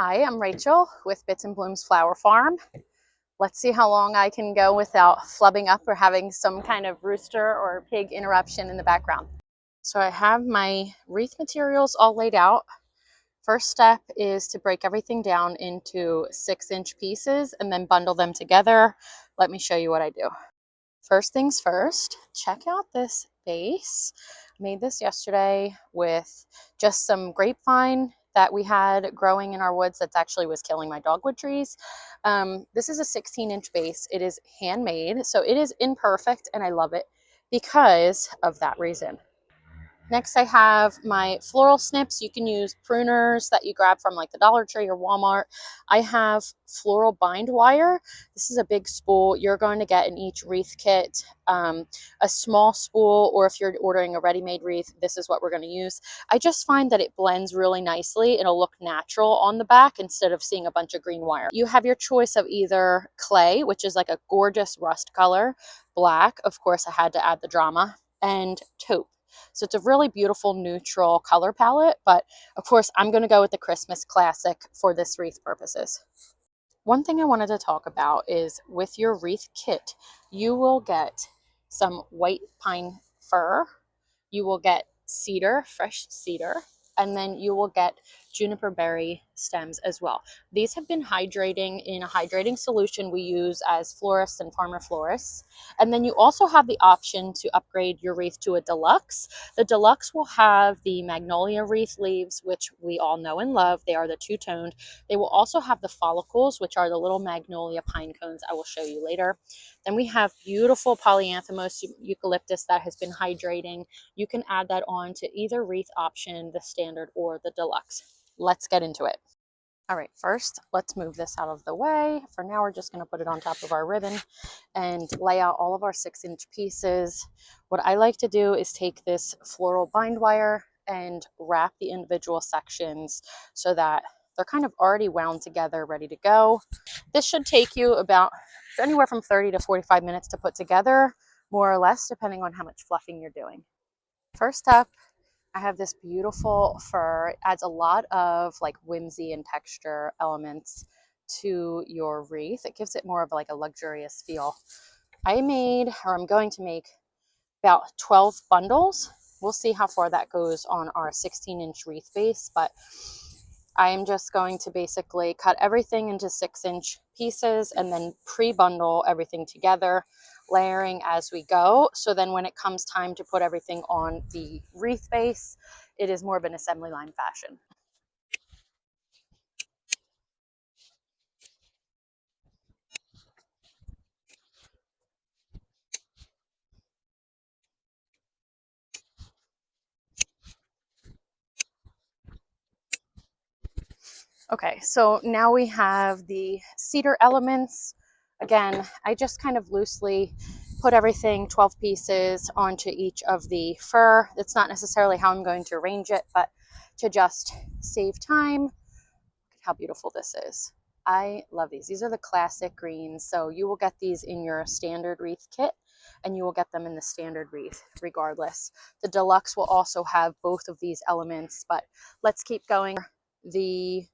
Hi, I'm Rachel with Bits and Blooms Flower Farm. Let's see how long I can go without flubbing up or having some kind of rooster or pig interruption in the background. So I have my wreath materials all laid out. First step is to break everything down into 6-inch pieces and then bundle them together. Let me show you what I do. First things first, check out this base. I made this yesterday with just some grapevine that we had growing in our woods that actually was killing my dogwood trees. This is a 16-inch base. It is handmade, so it is imperfect, and I love it because of that reason. Next, I have my floral snips. You can use pruners that you grab from like the Dollar Tree or Walmart. I have floral bind wire. This is a big spool you're going to get in each wreath kit. A small spool, or if you're ordering a ready-made wreath, this is what we're going to use. I just find that it blends really nicely. It'll look natural on the back instead of seeing a bunch of green wire. You have your choice of either clay, which is like a gorgeous rust color, black, of course I had to add the drama, and taupe. So it's a really beautiful neutral color palette, but of course I'm going to go with the Christmas classic for this wreath purposes. One thing I wanted to talk about is with your wreath kit, you will get some white pine fir, you will get cedar, fresh cedar, and then you will get juniper berry stems as well. These have been hydrating in a hydrating solution we use as florists and farmer florists. And then you also have the option to upgrade your wreath to a deluxe. The deluxe will have the magnolia wreath leaves, which we all know and love. They are the two-toned. They will also have the follicles, which are the little magnolia pine cones I will show you later. Then we have beautiful polyanthemous eucalyptus that has been hydrating. You can add that on to either wreath option, the standard or the deluxe. Let's get into it. All right, first, let's move this out of the way. For now, we're just going to put it on top of our ribbon and lay out all of our 6-inch pieces. What I like to do is take this floral bind wire and wrap the individual sections so that they're kind of already wound together, ready to go. This should take you about anywhere from 30 to 45 minutes to put together, more or less, depending on how much fluffing you're doing. First up, I have this beautiful fir. It adds a lot of like whimsy and texture elements to your wreath. It gives it more of like a luxurious feel. I'm going to make about 12 bundles. We'll see how far that goes on our 16-inch wreath base, but I'm just going to basically cut everything into 6-inch pieces and then pre-bundle everything together, layering as we go. So then when it comes time to put everything on the wreath base, it is more of an assembly line fashion. Okay, so now we have the cedar elements. Again, I just kind of loosely put everything, 12 pieces, onto each of the fir. It's not necessarily how I'm going to arrange it, but to just save time. Look at how beautiful this is. I love these. These are the classic greens, so you will get these in your standard wreath kit, and you will get them in the standard wreath regardless. The deluxe will also have both of these elements, but let's keep going. The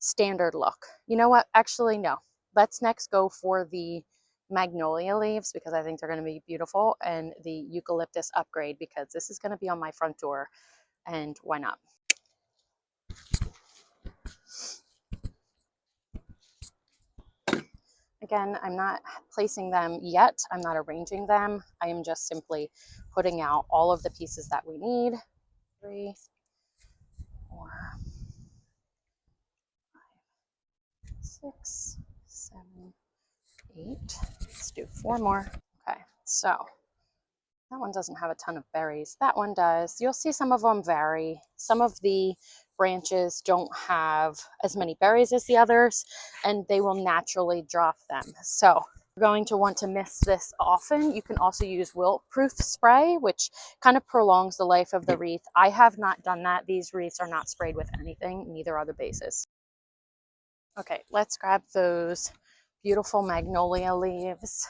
standard look. You know what? Actually, no. Let's next go for the magnolia leaves because I think they're going to be beautiful, and the eucalyptus upgrade because this is going to be on my front door, and why not? Again, I'm not placing them yet. I'm not arranging them. I am just simply putting out all of the pieces that we need. 3, 4, 6, 7, 8. Let's do 4 more. Okay, so that one doesn't have a ton of berries. That one does. You'll see some of them vary. Some of the branches don't have as many berries as the others, and they will naturally drop them. So you're going to want to mist this often. You can also use wilt-proof spray, which kind of prolongs the life of the wreath. I have not done that. These wreaths are not sprayed with anything, neither are the bases. Okay, let's grab those beautiful magnolia leaves.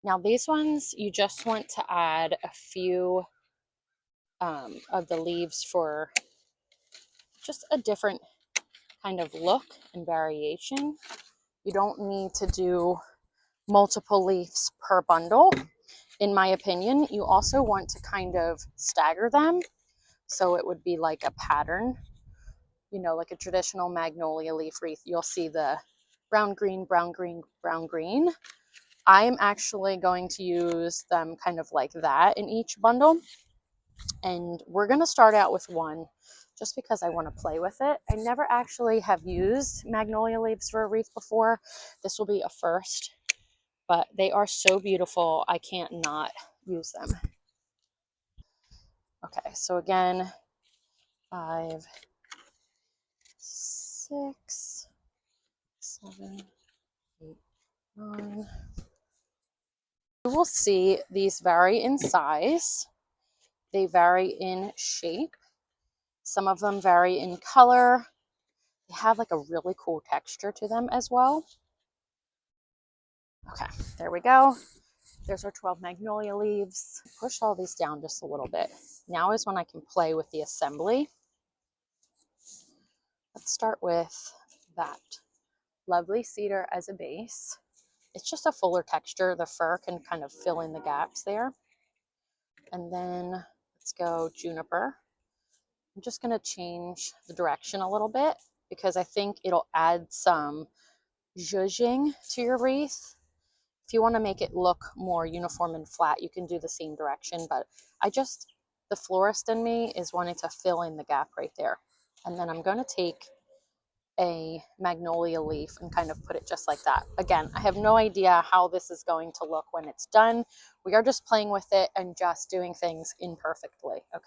Now these ones, you just want to add a few of the leaves for just a different kind of look and variation. You don't need to do multiple leaves per bundle. In my opinion, you also want to kind of stagger them. So it would be like a pattern, you know, like a traditional magnolia leaf wreath. You'll see the brown, green, brown, green, brown, green. I'm actually going to use them kind of like that in each bundle. And we're going to start out with one just because I want to play with it. I never actually have used magnolia leaves for a wreath before. This will be a first, but they are so beautiful. I can't not use them. Okay, so again, 5, 6, 7, 8, 9. You will see these vary in size. They vary in shape. Some of them vary in color. They have like a really cool texture to them as well. Okay, there we go. There's our 12 magnolia leaves. Push all these down just a little bit. Now is when I can play with the assembly. Let's start with that lovely cedar as a base. It's just a fuller texture. The fir can kind of fill in the gaps there. And then let's go juniper. I'm just going to change the direction a little bit because I think it'll add some zhuzhing to your wreath. If you want to make it look more uniform and flat, you can do the same direction, but the florist in me is wanting to fill in the gap right there. And then I'm going to take a magnolia leaf and kind of put it just like that. Again, I have no idea how this is going to look when it's done. We are just playing with it and just doing things imperfectly. Okay.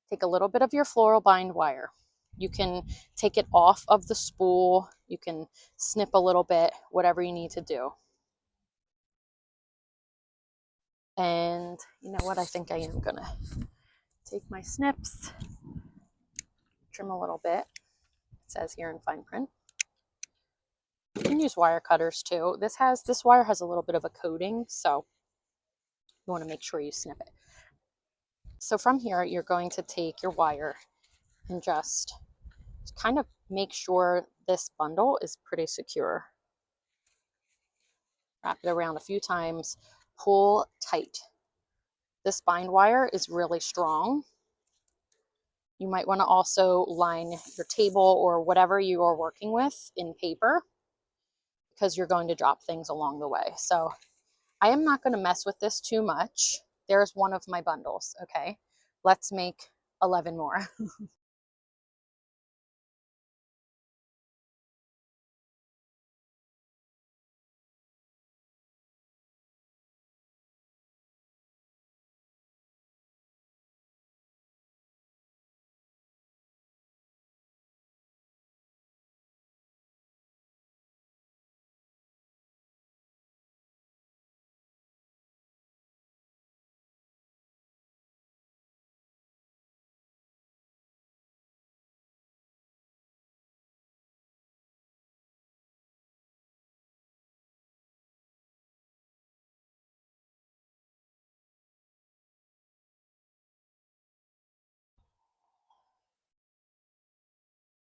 Take a little bit of your floral bind wire. You can take it off of the spool. You can snip a little bit, whatever you need to do. And you know what? I think I am gonna take my snips, trim a little bit. It says here in fine print. You can use wire cutters too. This wire has a little bit of a coating, so you want to make sure you snip it. So from here, you're going to take your wire and just kind of make sure this bundle is pretty secure. Wrap it around a few times, pull tight. This bind wire is really strong. You might want to also line your table or whatever you are working with in paper because you're going to drop things along the way. So I am not going to mess with this too much. There's one of my bundles, okay? Let's make 11 more.